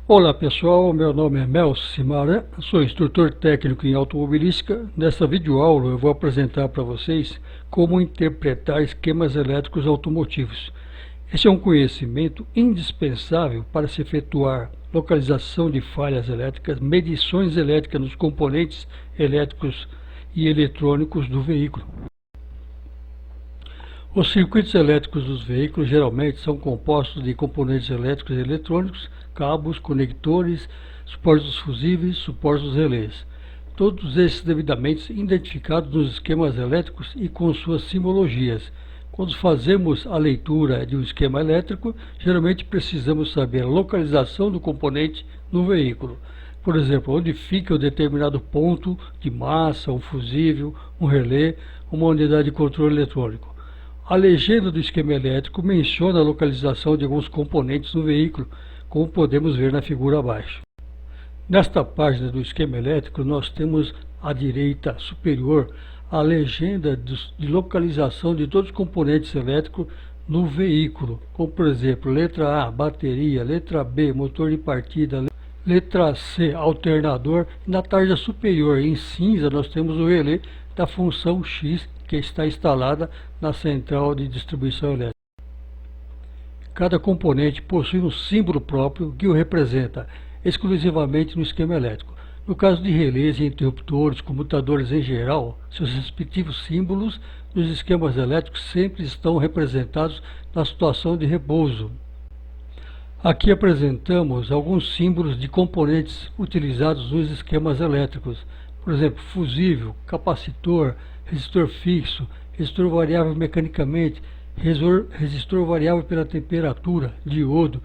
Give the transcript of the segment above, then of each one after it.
Olá pessoal, meu nome é Mel Simara, sou instrutor técnico em automobilística. Nesta videoaula eu vou apresentar para vocês como interpretar esquemas elétricos automotivos. Esse é um conhecimento indispensável para se efetuar localização de falhas elétricas, medições elétricas nos componentes elétricos e eletrônicos do veículo. Os circuitos elétricos dos veículos geralmente são compostos de componentes elétricos e eletrônicos, cabos, conectores, suportes fusíveis, suportes relés. Todos esses devidamente identificados nos esquemas elétricos e com suas simbologias. Quando fazemos a leitura de um esquema elétrico, geralmente precisamos saber a localização do componente no veículo. Por exemplo, onde fica um determinado ponto de massa, um fusível, um relé, uma unidade de controle eletrônico. A legenda do esquema elétrico menciona a localização de alguns componentes no veículo, como podemos ver na figura abaixo. Nesta página do esquema elétrico, nós temos à direita superior a legenda de localização de todos os componentes elétricos no veículo, como por exemplo, letra A, bateria, letra B, motor de partida, letra C, alternador. Na tarja superior, em cinza, nós temos o relé da função X, que está instalada na central de distribuição elétrica. Cada componente possui um símbolo próprio que o representa exclusivamente no esquema elétrico. No caso de relés e interruptores, comutadores em geral, seus respectivos símbolos nos esquemas elétricos sempre estão representados na situação de repouso. Aqui apresentamos alguns símbolos de componentes utilizados nos esquemas elétricos. Por exemplo, fusível, capacitor, resistor fixo, resistor variável mecanicamente, resistor variável pela temperatura, diodo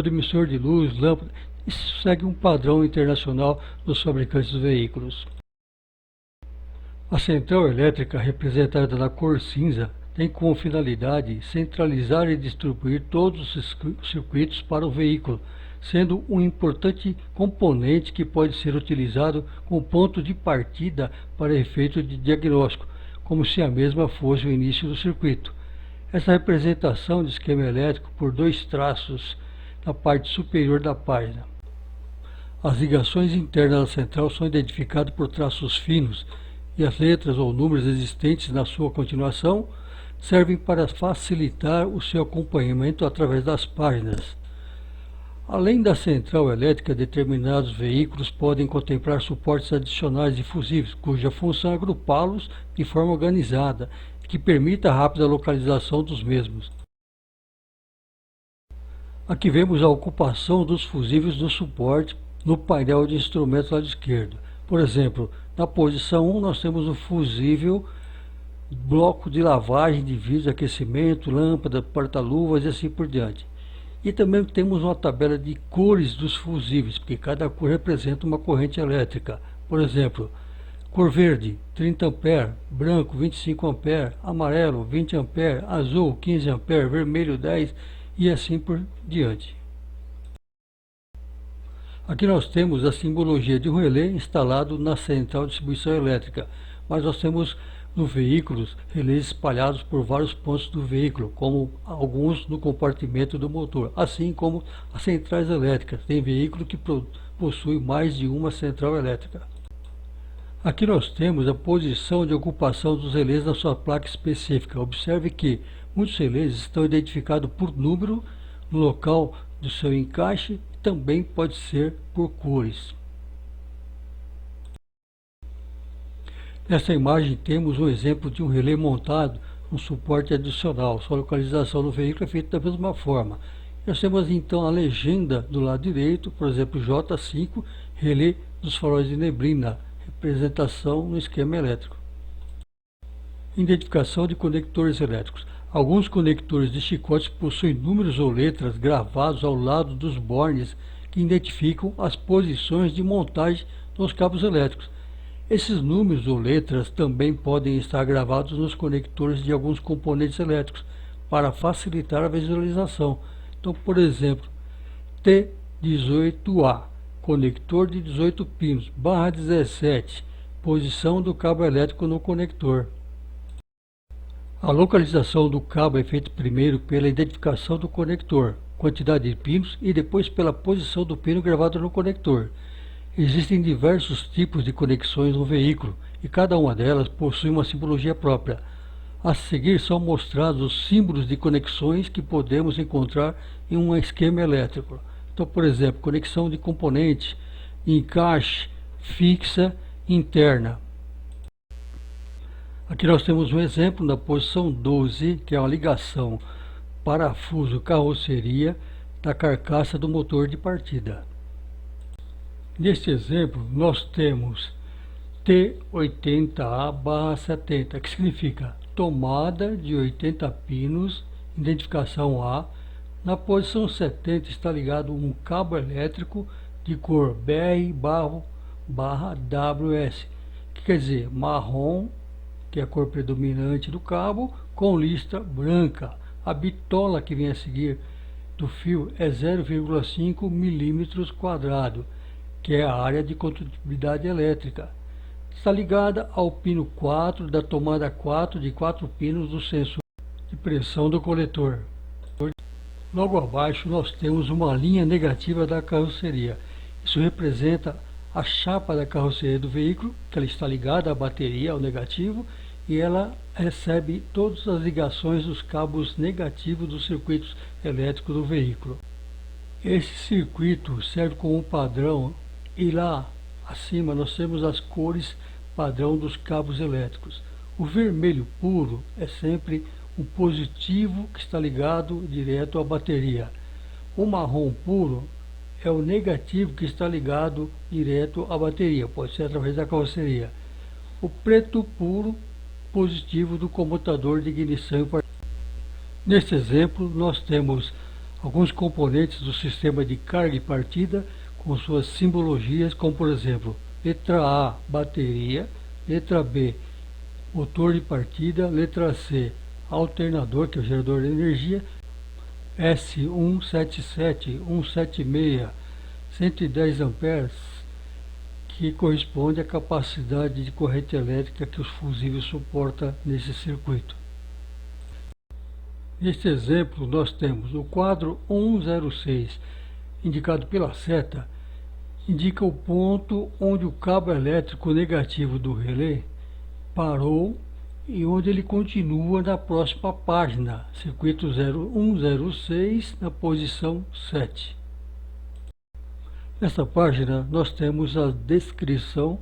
emissor de luz, lâmpada. Isso segue um padrão internacional dos fabricantes dos veículos. A central elétrica, representada na cor cinza, tem como finalidade centralizar e distribuir todos os circuitos para o veículo, sendo um importante componente que pode ser utilizado como ponto de partida para efeito de diagnóstico, como se a mesma fosse o início do circuito. Essa representação de esquema elétrico por dois traços na parte superior da página. As ligações internas da central são identificadas por traços finos e as letras ou números existentes na sua continuação servem para facilitar o seu acompanhamento através das páginas. Além da central elétrica, determinados veículos podem contemplar suportes adicionais e fusíveis, cuja função é agrupá-los de forma organizada, que permita a rápida localização dos mesmos. Aqui vemos a ocupação dos fusíveis do suporte no painel de instrumentos do lado esquerdo. Por exemplo, na posição 1 nós temos o fusível, bloco de lavagem de vidros, aquecimento, lâmpada, porta-luvas e assim por diante. E também temos uma tabela de cores dos fusíveis, porque cada cor representa uma corrente elétrica. Por exemplo, cor verde, 30 A, branco, 25 A, amarelo, 20 A, azul, 15 A, vermelho, 10 e assim por diante. Aqui nós temos a simbologia de um relé instalado na central de distribuição elétrica, mas nós temos no veículo relés espalhados por vários pontos do veículo, como alguns no compartimento do motor, assim como as centrais elétricas. Tem veículo que possui mais de uma central elétrica. Aqui nós temos a posição de ocupação dos relés na sua placa específica. Observe que muitos relés estão identificados por número no local do seu encaixe e também pode ser por cores. Nessa imagem temos um exemplo de um relé montado um suporte adicional. Sua localização no veículo é feita da mesma forma. Nós temos então a legenda do lado direito, por exemplo, J5, relé dos faróis de neblina, representação no esquema elétrico. Identificação de conectores elétricos. Alguns conectores de chicotes possuem números ou letras gravados ao lado dos bornes que identificam as posições de montagem dos cabos elétricos. Esses números ou letras também podem estar gravados nos conectores de alguns componentes elétricos para facilitar a visualização. Então, por exemplo, T18A, conector de 18 pinos, barra 17, posição do cabo elétrico no conector. A localização do cabo é feita primeiro pela identificação do conector. quantidade de pinos e depois pela posição do pino gravado no conector. Existem diversos tipos de conexões no veículo e cada uma delas possui uma simbologia própria. A seguir são mostrados os símbolos de conexões que podemos encontrar em um esquema elétrico. Então, por exemplo, conexão de componente, encaixe, fixa, interna. Aqui nós temos um exemplo na posição 12, que é uma ligação parafuso carroceria da carcaça do motor de partida. Neste exemplo, nós temos T80A/70, que significa tomada de 80 pinos, identificação A. Na posição 70 está ligado um cabo elétrico de cor BR/WS, que quer dizer marrom, que é a cor predominante do cabo, com lista branca. A bitola que vem a seguir do fio é 0,5 milímetros quadrado, que é a área de condutibilidade elétrica. Está ligada ao pino 4 da tomada 4 de 4 pinos do sensor de pressão do coletor. Logo abaixo nós temos uma linha negativa da carroceria. Isso representa a chapa da carroceria do veículo, que ela está ligada à bateria, ao negativo, e ela recebe todas as ligações dos cabos negativos dos circuitos elétricos do veículo. Esse circuito serve como padrão e lá acima nós temos as cores padrão dos cabos elétricos. O vermelho puro é sempre o positivo que está ligado direto à bateria. O marrom puro é o negativo que está ligado direto à bateria, pode ser através da carroceria. O preto puro, positivo do comutador de ignição e partida. Neste exemplo, nós temos alguns componentes do sistema de carga e partida com suas simbologias, como por exemplo, letra A, bateria, letra B, motor de partida, letra C, alternador, que é o gerador de energia, S177, 176, 110 amperes, que corresponde à capacidade de corrente elétrica que os fusíveis suportam nesse circuito. Neste exemplo, nós temos o quadro 106, indicado pela seta, indica o ponto onde o cabo elétrico negativo do relé parou e onde ele continua na próxima página, circuito 0106, na posição 7. Nesta página nós temos a descrição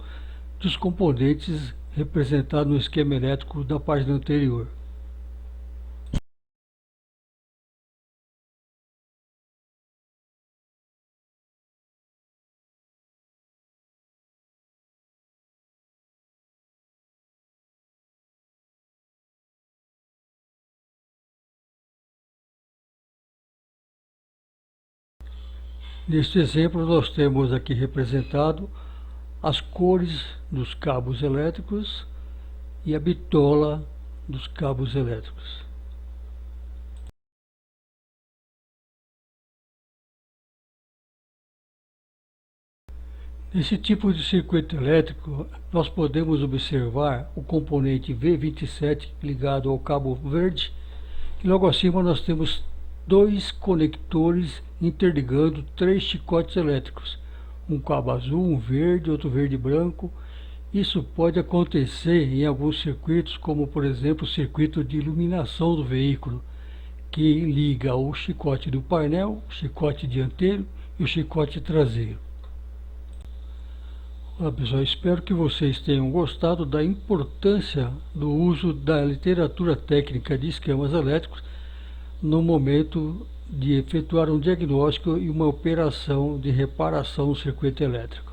dos componentes representados no esquema elétrico da página anterior. Neste exemplo, nós temos aqui representado as cores dos cabos elétricos e a bitola dos cabos elétricos. Nesse tipo de circuito elétrico, nós podemos observar o componente V27 ligado ao cabo verde, e logo acima nós temos dois conectores interligando 3 chicotes elétricos, um cabo azul, um verde, outro verde e branco. Isso pode acontecer em alguns circuitos, como por exemplo o circuito de iluminação do veículo, que liga o chicote do painel, o chicote dianteiro e o chicote traseiro. Olá pessoal, espero que vocês tenham gostado da importância do uso da literatura técnica de esquemas elétricos no momento de efetuar um diagnóstico e uma operação de reparação do circuito elétrico.